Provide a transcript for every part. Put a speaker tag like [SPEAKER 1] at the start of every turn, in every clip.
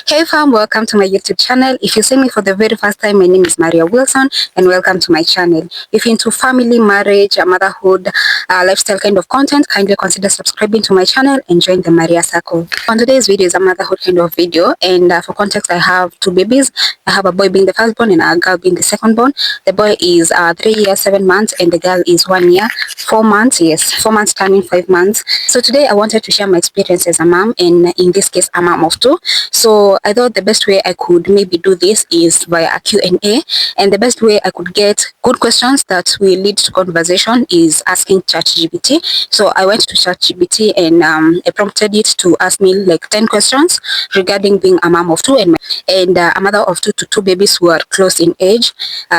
[SPEAKER 1] Hey fam, welcome to my YouTube channel. If you see me for the very first time, my name is Maria Wilson and welcome to my channel. If you're into family, marriage, motherhood, lifestyle kind of content, kindly consider subscribing to my channel and join the Maria Circle. On today's video is a motherhood kind of video, and for context, I have two babies. I have a boy being the first born and a girl being the second born. The boy is 3 years, 7 months and the girl is 1 year, 4 months. Yes, 4 months turning 5 months. So today I wanted to share my experience as a mom, and in this case, a mom of two. So I thought the best way I could maybe do this is via a Q&A, and the best way I could get good questions that will lead to conversation is asking ChatGPT. So I went to ChatGPT and I prompted it to ask me like 10 questions regarding being a mom of two and a mother of two babies who are close in age,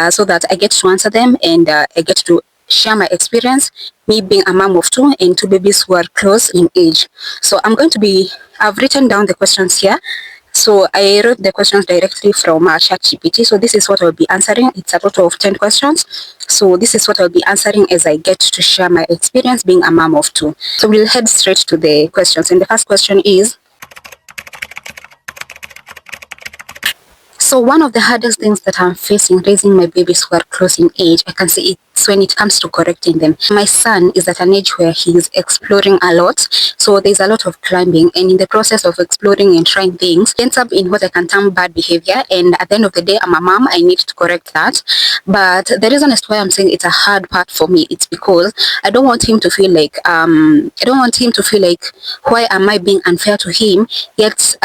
[SPEAKER 1] so that I get to answer them and I get to share my experience, me being a mom of two and two babies who are close in age. So I've written down the questions here. So I wrote the questions directly from ChatGPT. So this is what I'll be answering. It's a total of 10 questions. So this is what I'll be answering as I get to share my experience being a mom of two. So we'll head straight to the questions. And the first question is, so one of the hardest things that I'm facing raising my babies who are close in age, I can say it's when it comes to correcting them. My son is at an age where he is exploring a lot. So there's a lot of climbing, and in the process of exploring and trying things, he ends up in what I can term bad behavior. And at the end of the day, I'm a mom, I need to correct that. But the reason as to why I'm saying it's a hard part for me, it's because I don't want him to feel like why am I being unfair to him? Yet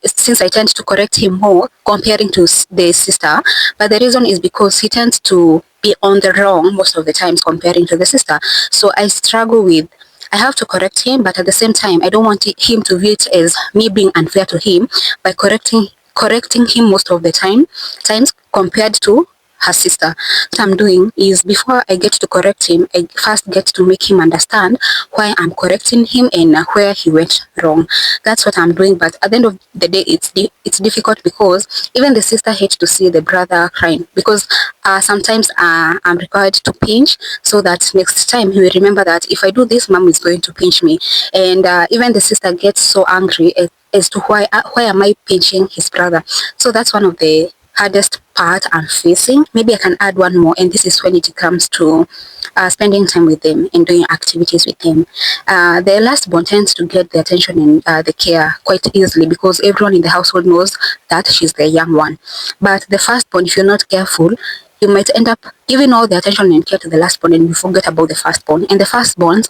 [SPEAKER 1] since I tend to correct him more comparing to the sister, but the reason is because he tends to be on the wrong most of the times comparing to the sister. So I have to correct him, but at the same time, I don't want him to view it as me being unfair to him by correcting him most of the times compared to her sister. What I'm doing is, before I get to correct him, I first get to make him understand why I'm correcting him and where he went wrong. That's what I'm doing. But at the end of the day, it's difficult because even the sister hates to see the brother crying, because sometimes I'm required to pinch so that next time he will remember that if I do this, mom is going to pinch me. And even the sister gets so angry as to why am I pinching his brother. So that's one of the hardest part I'm facing. Maybe I can add one more, and this is when it comes to spending time with them and doing activities with them. The last born tends to get the attention and the care quite easily because everyone in the household knows that she's the young one. But the firstborn, if you're not careful, you might end up giving all the attention and care to the lastborn and you forget about the firstborn. And the firstborn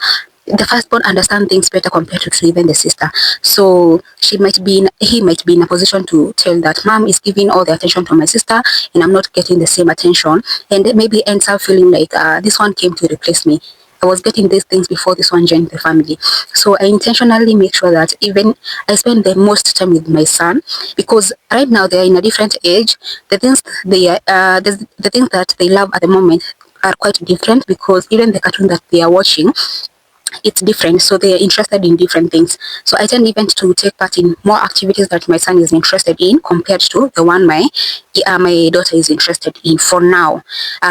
[SPEAKER 1] understand things better compared to even the sister. So he might be in a position to tell that mom is giving all the attention to my sister and I'm not getting the same attention, and maybe ends up feeling like this one came to replace me. I was getting these things before this one joined the family. So I intentionally make sure that even I spend the most time with my son, because right now they're in a different age. The things the things that they love at the moment are quite different, because even the cartoon that they are watching, it's different, so they are interested in different things. So I tend even to take part in more activities that my son is interested in compared to the one my daughter is interested in for now,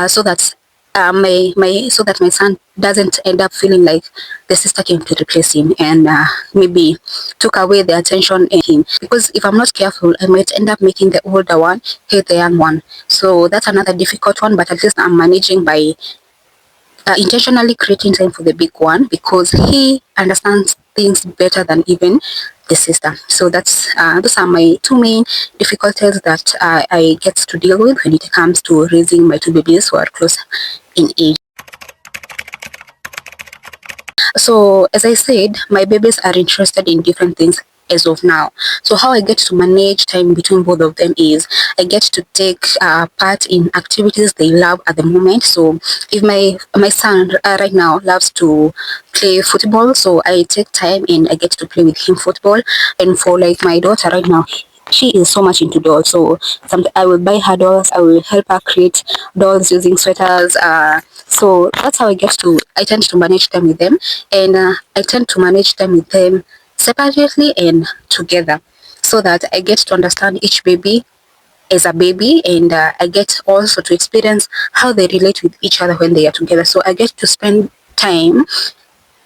[SPEAKER 1] so that my son doesn't end up feeling like the sister came to replace him and maybe took away the attention in him, because if I'm not careful I might end up making the older one hate the young one. So that's another difficult one, but at least I'm managing by intentionally creating time for the big one, because he understands things better than even the sister. So that's those are my two main difficulties that I get to deal with when it comes to raising my two babies who are close in age. So as I said, my babies are interested in different things as of now. So how I get to manage time between both of them is I get to take part in activities they love at the moment. So if my son right now loves to play football, so I take time and I get to play with him football. And for like my daughter right now, she is so much into dolls, so I will buy her dolls, I will help her create dolls using sweaters. So that's how I tend to manage time with them, and I tend to manage time with them separately and together, so that I get to understand each baby as a baby, and I get also to experience how they relate with each other when they are together. So I get to spend time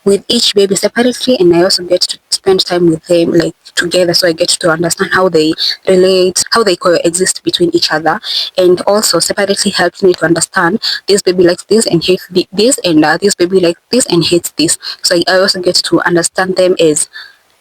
[SPEAKER 1] with each baby separately, and I also get spend time with them like together, so I get to understand how they relate, how they coexist between each other, and also separately helps me to understand this baby likes this and hates this, and this baby likes this and hates this. So I also get to understand them as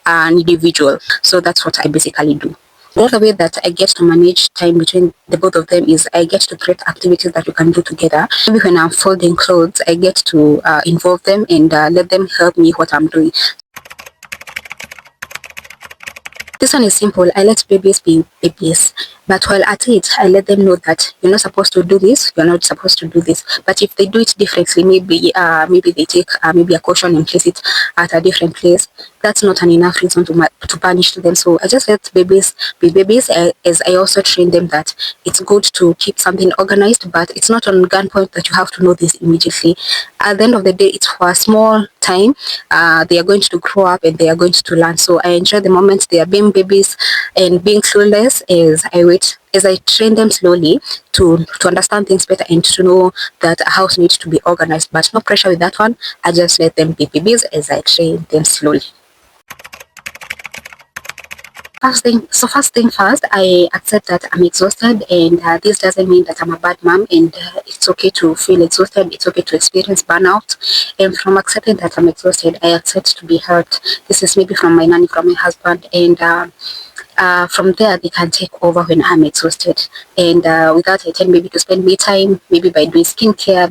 [SPEAKER 1] an individual. So that's what I basically do. The other way that I get to manage time between the both of them is I get to create activities that we can do together. Maybe when I'm folding clothes, I get to involve them and let them help me what I'm doing. This one is simple. I let babies be babies. But while at it, I let them know that you're not supposed to do this, you're not supposed to do this. But if they do it differently, maybe they take maybe a caution and place it at a different place, that's not an enough reason to punish them. So I just let babies be babies, as I also train them that it's good to keep something organized, but it's not on gunpoint that you have to know this immediately. At the end of the day, it's for a small time. They are going to grow up and they are going to learn. So I enjoy the moment they are being babies and being clueless as I train them slowly to understand things better and to know that a house needs to be organized, but no pressure with that one. I just let them be babies as I train them slowly. First thing first, I accept that I'm exhausted, and this doesn't mean that I'm a bad mom, and it's okay to feel exhausted, it's okay to experience burnout. And from accepting that I'm exhausted, I accept to be hurt. This is maybe from my nanny, from my husband, and from there they can take over when I'm exhausted. And with that, I tend maybe to spend me time, maybe by doing skincare,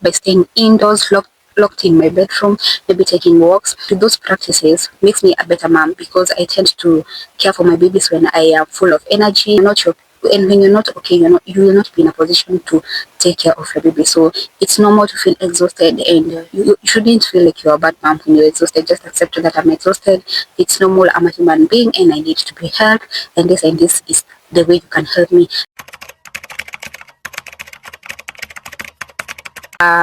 [SPEAKER 1] by staying indoors, locked in my bedroom, maybe taking walks. Those practices makes me a better mom because I tend to care for my babies when I am full of energy. And when you're not okay, you will not be in a position to take care of your baby. So it's normal to feel exhausted, and you shouldn't feel like you're a bad mom when you're exhausted. Just accept that I'm exhausted. It's normal. I'm a human being, and I need to be helped. And this is the way you can help me.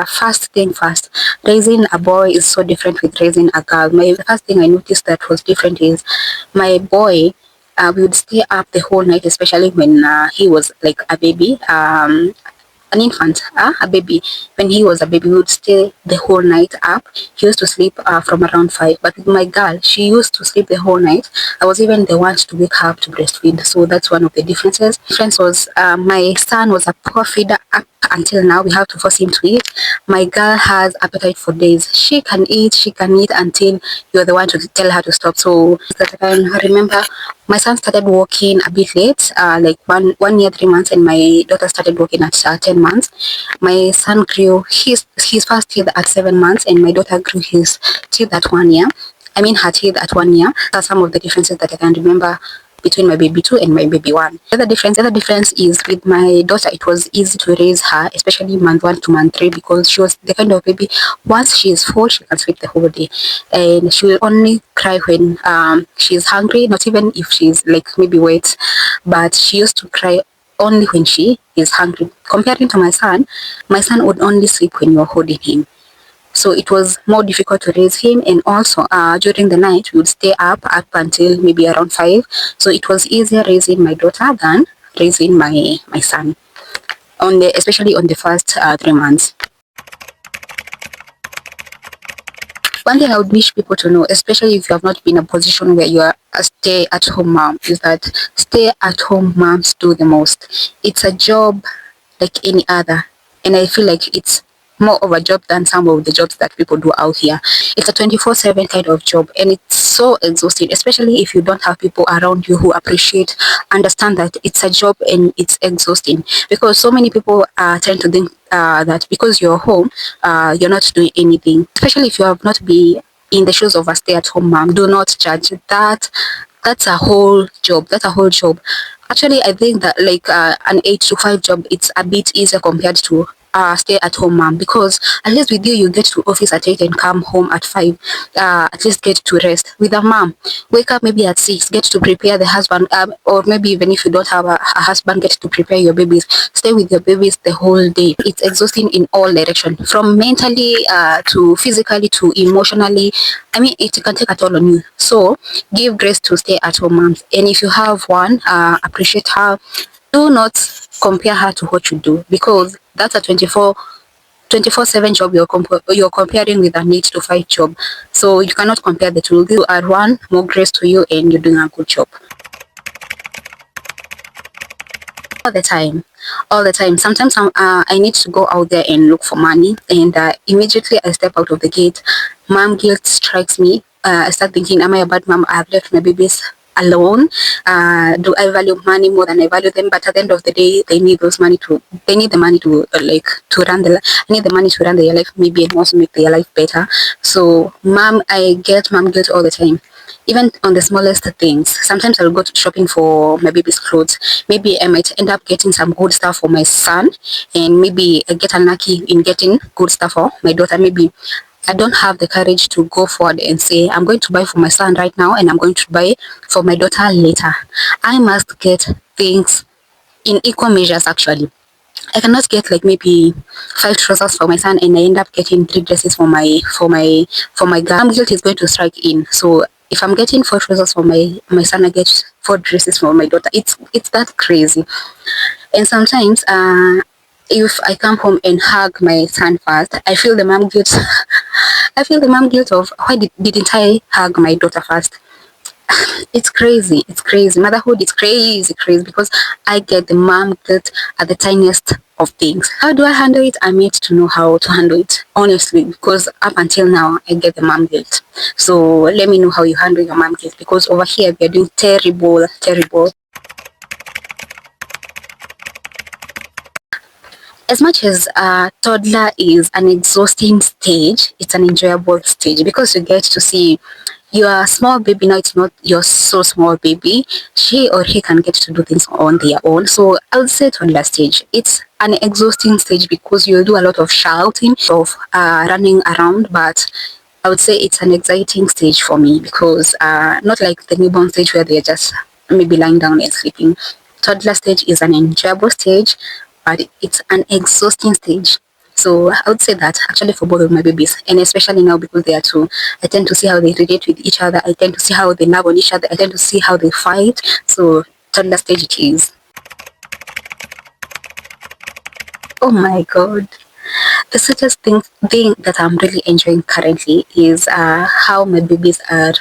[SPEAKER 1] First thing first, raising a boy is so different with raising a girl. The first thing I noticed that was different is my boy. We would stay up the whole night, especially when he was like a baby. An infant, a baby. When he was a baby, we would stay the whole night up. He used to sleep from around 5. But with my girl, she used to sleep the whole night. I was even the one to wake her up to breastfeed. So that's one of the differences. Difference was my son was a poor feeder up until now. We have to force him to eat. My girl has appetite for days. She can eat until you're the one to tell her to stop. So that I can remember, my son started walking a bit late, like one year 3 months, and my daughter started walking at 10 months. My son grew his first teeth at 7 months, and my daughter grew his teeth at 1 year. I mean her teeth at 1 year. That's some of the differences that I can remember between my baby 2 and my baby 1. The other difference is with my daughter, it was easy to raise her, especially month 1 to month 3, because she was the kind of baby, once she is full, she can sleep the whole day. And she will only cry when she's hungry, not even if she's like maybe wet, but she used to cry only when she is hungry. Comparing to my son would only sleep when you're holding him. So it was more difficult to raise him, and also during the night we would stay up until maybe around 5. So it was easier raising my daughter than raising my son, especially on the first 3 months. One thing I would wish people to know, especially if you have not been in a position where you are a stay-at-home mom, is that stay-at-home moms do the most. It's a job like any other, and I feel like it's more of a job than some of the jobs that people do out here. It's a 24/7 kind of job, and it's so exhausting, especially if you don't have people around you who understand that it's a job and it's exhausting. Because so many people tend to think that because you're home, you're not doing anything. Especially if you have not been in the shoes of a stay-at-home mom, do not judge that. That's a whole job. That's a whole job. Actually, I think that like an 8 to 5 job, it's a bit easier compared to stay-at-home mom, because at least with you, you get to office at 8 and come home at 5. At least get to rest. With a mom, wake up maybe at 6, get to prepare the husband, or maybe even if you don't have a husband, get to prepare your babies. Stay with your babies the whole day. It's exhausting in all directions, from mentally to physically to emotionally. I mean, it can take a toll on you. So give grace to stay-at-home moms, and if you have one, appreciate her. Do not compare her to what you do, because that's a 24/7 job, you're comparing with an 8 to 5 job. So you cannot compare the two. You are one, more grace to you, and you're doing a good job. All the time, all the time. Sometimes I need to go out there and look for money, and immediately I step out of the gate, mom guilt strikes me. I start thinking, am I a bad mom? I've left my babies alone. Do I value money more than I value them? But at the end of the day, they need the money to to run I need the money to run their life, maybe, and also make their life better. So I get mom guilt all the time, even on the smallest things. Sometimes I'll go to shopping for my baby's clothes. Maybe I might end up getting some good stuff for my son, and maybe I get unlucky in getting good stuff for my daughter. Maybe I don't have the courage to go forward and say, I'm going to buy for my son right now and I'm going to buy for my daughter later. I must get things in equal measures, actually. I cannot get like maybe 5 trousers for my son and I end up getting 3 dresses for my girl. Mom guilt is going to strike in. So if I'm getting 4 trousers for my son, I get 4 dresses for my daughter. It's that crazy. And sometimes if I come home and hug my son first, I feel the mom guilt. I feel the mom guilt of why didn't I hug my daughter first? It's crazy. It's crazy. Motherhood is crazy, crazy, because I get the mom guilt at the tiniest of things. How do I handle it? I'm yet to know how to handle it, honestly, because up until now, I get the mom guilt. So let me know how you handle your mom guilt, because over here, we are doing terrible, terrible. As much as toddler is an exhausting stage, it's an enjoyable stage because you get to see your small baby. Now it's not your so small baby. She or he can get to do things on their own. So I would say toddler stage, it's an exhausting stage because you'll do a lot of shouting, of running around, but I would say it's an exciting stage for me because not like the newborn stage where they're just maybe lying down and sleeping. Toddler stage is an enjoyable stage, but it's an exhausting stage. So I would say that actually for both of my babies, and especially now because they are two, I tend to see how they relate with each other. I tend to see how they love on each other. I tend to see how they fight. So toddler stage it is. Oh my God. The sweetest thing that I'm really enjoying currently is how my babies are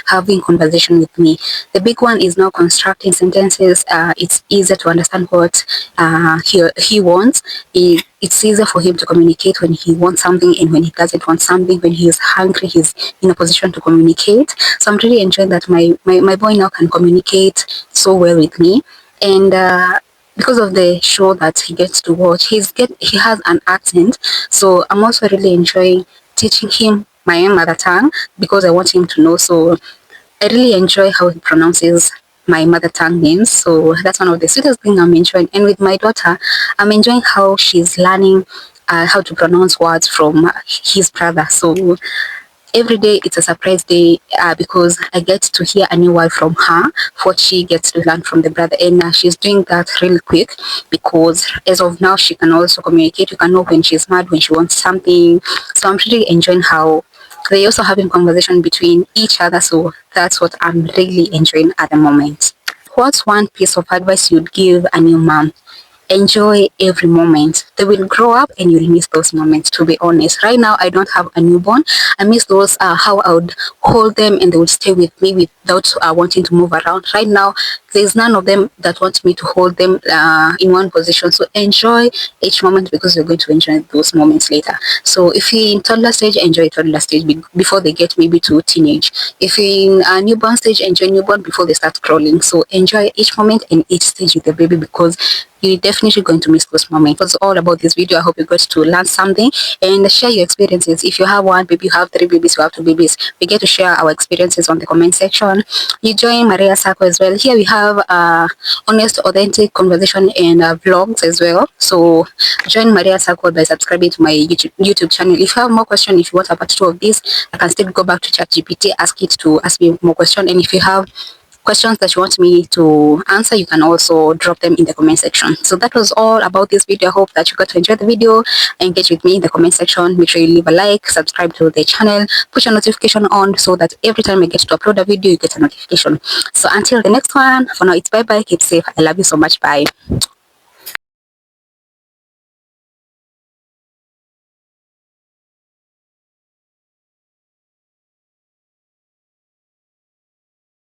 [SPEAKER 1] having conversation with me. The big one is now constructing sentences. It's easier to understand what he wants. It's easier for him to communicate when he wants something and when he doesn't want something. When he is hungry, he's in a position to communicate. So I'm really enjoying that my boy now can communicate so well with me. And because of the show that he gets to watch, he has an accent. So I'm also really enjoying teaching him my own mother tongue because I want him to know. So I really enjoy how he pronounces my mother tongue names. So that's one of the sweetest things I'm enjoying. And with my daughter, I'm enjoying how she's learning how to pronounce words from his brother. So every day it's a surprise day because I get to hear a new word from her, what she gets to learn from the brother, and she's doing that really quick because as of now she can also communicate. You can know when she's mad, when she wants something. So I'm really enjoying how they also having conversation between each other. So that's what I'm really enjoying at the moment. What's one piece of advice you'd give a new mom? Enjoy every moment. They will grow up and you'll miss those moments, to be honest. Right now, I don't have a newborn. I miss those, how I would hold them and they would stay with me without wanting to move around. Right now, there's none of them that want me to hold them in one position. So enjoy each moment because you're going to enjoy those moments later. So if you're in toddler stage, enjoy toddler stage before they get maybe to teenage. If you're in a newborn stage, enjoy newborn before they start crawling. So enjoy each moment and each stage with the baby because you're definitely going to miss those moments. That's all about this video. I hope you got to learn something and share your experiences. If you have one baby, you have 3 babies, you have 2 babies, we get to share our experiences on the comment section. You join Maria's circle as well. Here we have honest, authentic conversation and vlogs as well. So join Maria's circle by subscribing to my YouTube channel. If you have more questions, if you want a part 2 of this, I can still go back to ChatGPT, ask it to ask me more questions. And if you have questions that you want me to answer, you can also drop them in the comment section. So that was all about this video. I hope that you got to enjoy the video. Engage with me in the comment section. Make sure you leave a like, subscribe to the channel, put your notification on so that every time I get to upload a video, you get a notification. So until the next one, for now it's bye bye, keep safe. I love you so much. Bye.